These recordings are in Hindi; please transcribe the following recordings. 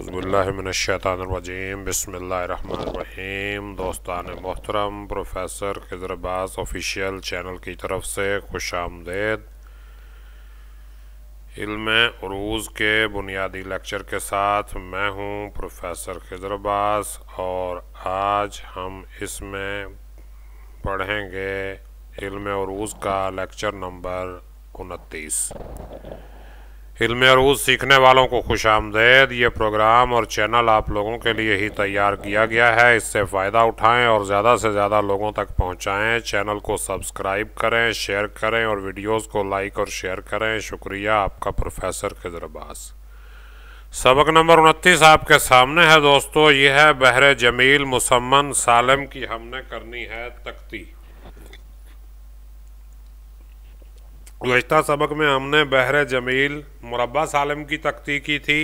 औज़ुबिल्लाहिमिनश्शैतानिर्रजीम बिस्मिल्लाहिर्रहमानिर्रहीम। दोस्तान मोहतरम, professor Khizar Abbas official channel की तरफ से खुश आमदेद। इल्म उरूज़ के बुनियादी लेक्चर के साथ मैं हूँ प्रोफेसर खिज़र अब्बास और आज हम इसमें पढ़ेंगे इल्म उरूज़ का लेक्चर नंबर 29। इल्म उरूज़ सीखने वालों को खुश आमदेद। ये प्रोग्राम और चैनल आप लोगों के लिए ही तैयार किया गया है। इससे फ़ायदा उठाएं और ज़्यादा से ज़्यादा लोगों तक पहुंचाएं। चैनल को सब्सक्राइब करें, शेयर करें और वीडियोस को लाइक और शेयर करें। शुक्रिया। आपका प्रोफेसर खिज़र अब्बास। सबक नंबर 29 आपके सामने है दोस्तों। यह है बहर जमील मुसम्मन सालम की हमने करनी है तख्ती। गुज़श्ता सबक में हमने बहर जमील मुरब्बा सालम की तख्ती की थी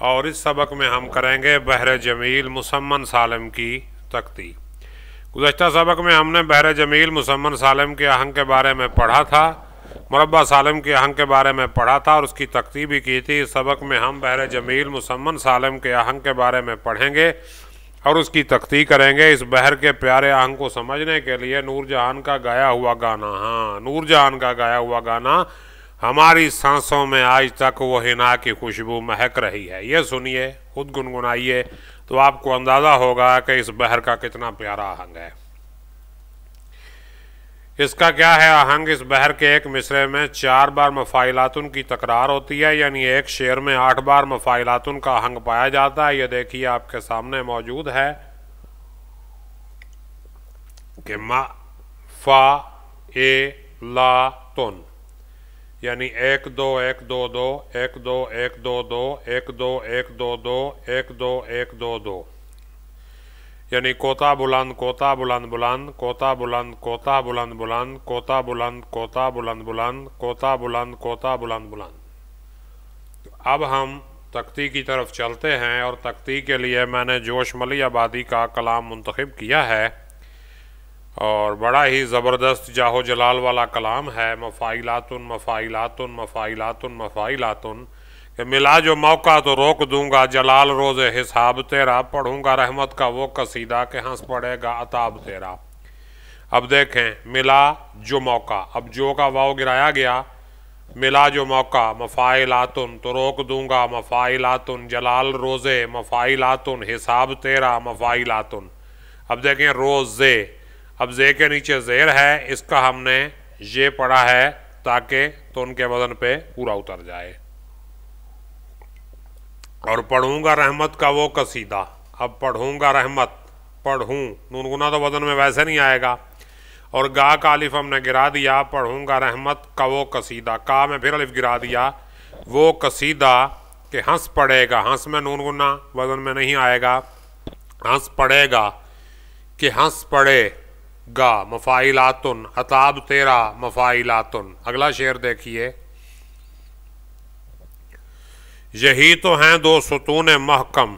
और इस सबक में हम करेंगे बहर जमील मुसम्मन सालम की तख्ती। गुज़श्ता सबक में हमने बहर जमील मुसम्मन सालम के आहंग के बारे में पढ़ा था, मुरब्बा सालम के आहंग के बारे में पढ़ा था और उसकी तख्ती भी की थी। इस सबक में हम बहर जमील मुसम्मन सालम के आहंग के बारे में पढ़ेंगे और उसकी तख्ती करेंगे। इस बहर के प्यारे आहंग को समझने के लिए नूरजहान का गाया हुआ गाना, हाँ नूरजहान का गाया हुआ गाना, हमारी सांसों में आज तक वो हिना की खुशबू महक रही है। ये सुनिए, खुद गुनगुनाइए तो आपको अंदाज़ा होगा कि इस बहर का कितना प्यारा आहंग है। इसका क्या है आहंग? इस बहर के एक मिसरे में 4 बार मफ़ाइलातुन की तकरार होती है, यानी एक शेर में 8 बार मफ़ाइलातुन का आहंग पाया जाता है। ये देखिए आपके सामने मौजूद है कि मा फा ए ला तुन, यानी 1 2 1 2 2 1 2 1 2 2 1 2 1 2 2 1 2 1 2 2, यानी कोता बुलंद कोता बुलंद बुलंद कोता बुलंद कोता बुलंद बुलंद कोता बुलंद कोता बुलंद बुलंद कोता बुलंद कोता बुलंद बुलंद। अब हम तख्ती की तरफ चलते हैं और तख्ती के लिए मैंने जोशमली आबादी का कलाम मुंतखब किया है और बड़ा ही ज़बरदस्त जाहो जलाल वाला कलाम है। मफ़ाइलातुन मफ़ाइलातुन मफ़ाइलातुन मफ़ाइलातुन कि मिला जो मौका तो रोक दूंगा, जलाल रोज़े हिसाब तेरा, पढ़ूंगा रहमत का वो कसीदा के हंस पड़ेगा अताब तेरा। अब देखें, मिला जो मौका, अब जो का वाव गिराया गया, मिला जो मौका, मफ़ाइलातुन तो रोक दूंगा, मफ़ाइलातुन जलाल रोज़े, मफ़ाइलातुन हिसाब तेरा, मफ़ाइलातुन। अब देखें रोज़े, अब जे के नीचे ज़ेर है, इसका हमने ये पढ़ा है ताकि तो उनके वज़न पे पूरा उतर जाए। और पढ़ूंगा रहमत का वो कसीदा, अब पढ़ूंगा रहमत, पढ़ूं नूनगुना तो वजन में वैसे नहीं आएगा और गा का अलिफ हमने गिरा दिया, पढ़ूंगा रहमत का वो कसीदा, का में फिर अलिफ गिरा दिया, वो कसीदा कि हंस पड़ेगा, हंस में नूनगुना वजन में नहीं आएगा, हंस पड़ेगा कि हंस पड़ेगा, मफ़ाइलातुन अताब तेरा मफ़ाइलातुन। अगला शेर देखिए, यही तो हैं 2 सुतून महकम,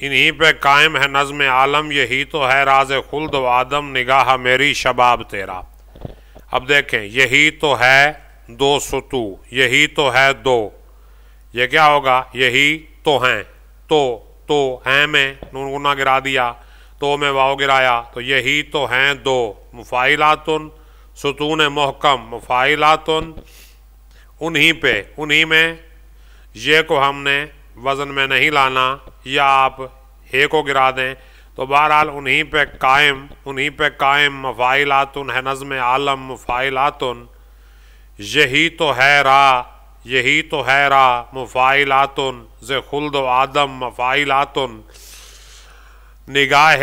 इन्हीं पे कायम है नज़्म आलम, यही तो है राज खुल्द व आदम, निगाह मेरी शबाब तेरा। अब देखें, यही तो है 2 सुतू, यही तो है 2, ये क्या होगा? यही तो हैं, तो हैं में नून गिरा दिया, तो में वाव गिराया, तो यही तो हैं 2 मुफ़ाइलातुन सुतून महकम, मुफ़ाइलातुन उन्हीं पे, उन्हीं में ये को हमने वज़न में नहीं लाना या आप हे को गिरा दें, तो बहरहाल उन्हीं पे कायम, उन्हीं पे कायम, मफ़ाइलातुन है नज़्म आलम, मुफ़ाइलातुन यही तो है रा, यही तो है रा, मुफ़ाइलातुन ज़े खुल्द व आदम, मफ़ाइलातुन निगाह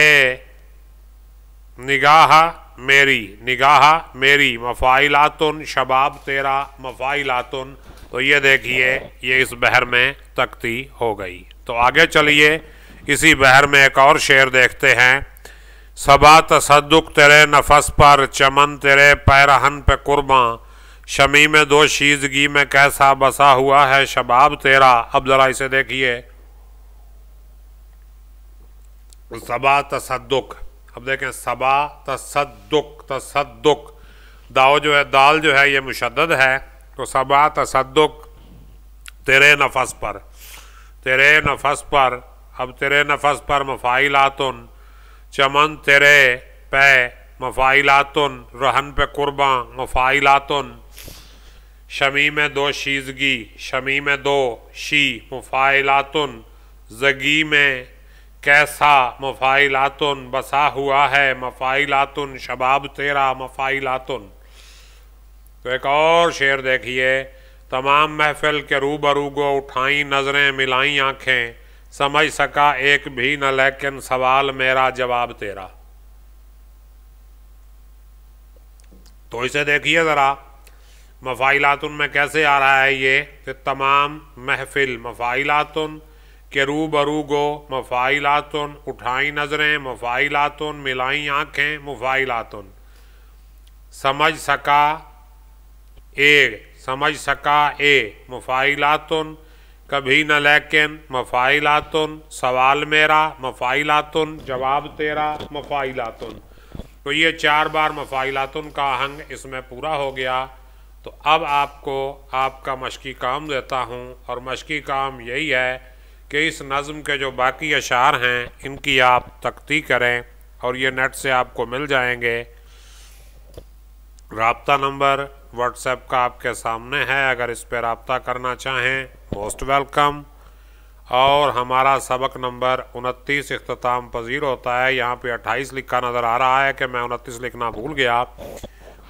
मेरी मफ़ाइलातुन शबाब तेरा मफ़ाइलातुन। तो ये देखिए, ये इस बहर में तख्ती हो गई। तो आगे चलिए, इसी बहर में एक और शेर देखते हैं। सबा तसद्दुक तेरे नफस पर, चमन तेरे पैरहन पे कुर्बां, शमी में 2 शीज़गी में कैसा बसा हुआ है शबाब तेरा। अब ज़रा इसे देखिए, सबा तसद्दुक, अब देखें सबा तसद्दुक, तसद्दुक दाव जो है, दाल जो है ये मुशद्दद है, तो सबा तसद्दुक तेरे नफस पर, तेरे नफस पर, अब तेरे नफस पर मफ़ाइलातुन, चमन तेरे पे मफ़ाइलातुन, रहन पे कुर्बां मफ़ाइलातुन, शमी में दो शीज़गी, शमी में दो शी मफ़ाइलातुन, ज़गी में कैसा मफ़ाइलातुन, बसा हुआ है मफ़ाइलातुन, शबाब तेरा मफ़ाइलातुन। तो एक और शेर देखिए, तमाम महफिल के रूबरू गो उठाई नज़रें मिलाई आंखें, समझ सका एक भी न लेकिन सवाल मेरा जवाब तेरा। तो इसे देखिए ज़रा, मफ़ाइलातुन में कैसे आ रहा है ये कि तमाम महफिल मफ़ाइलातुन के रूबरू गो मफ़ाइलातुन, उठाई नज़रें मफ़ाइलातुन, मिलाई आंखें मफ़ाइलातुन, समझ सका ए मफ़ाइलातुन, कभी न लेकिन मफ़ाइलातुन, सवाल मेरा मफ़ाइलातुन, जवाब तेरा मफ़ाइलातुन। तो ये 4 बार मफ़ाइलातुन का आहंग इसमें पूरा हो गया। तो अब आपको आपका मशकी काम देता हूँ, और मशकी काम यही है कि इस नज़्म के जो बाकी अशार हैं इनकी आप तख्ती करें, और ये नेट से आपको मिल जाएंगे। राब्ता नंबर व्हाट्सएप का आपके सामने है, अगर इस पर राब्ता करना चाहें मोस्ट वेलकम। और हमारा सबक नंबर 29 इख्तिताम पजीर होता है। यहाँ पे 28 लिखा नज़र आ रहा है कि मैं 29 लिखना भूल गया।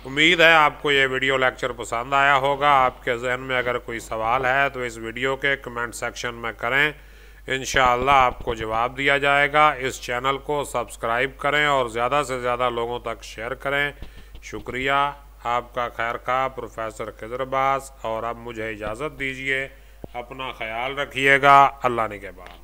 उम्मीद है आपको ये वीडियो लेक्चर पसंद आया होगा। आपके जहन में अगर कोई सवाल है तो इस वीडियो के कमेंट सेक्शन में करें, इंशाअल्लाह आपको जवाब दिया जाएगा। इस चैनल को सब्सक्राइब करें और ज़्यादा से ज़्यादा लोगों तक शेयर करें। शुक्रिया। आपका खैर खा प्रोफेसर खिज़र अब्बास। और अब मुझे इजाज़त दीजिए, अपना ख्याल रखिएगा। अल्लाह निगहबान।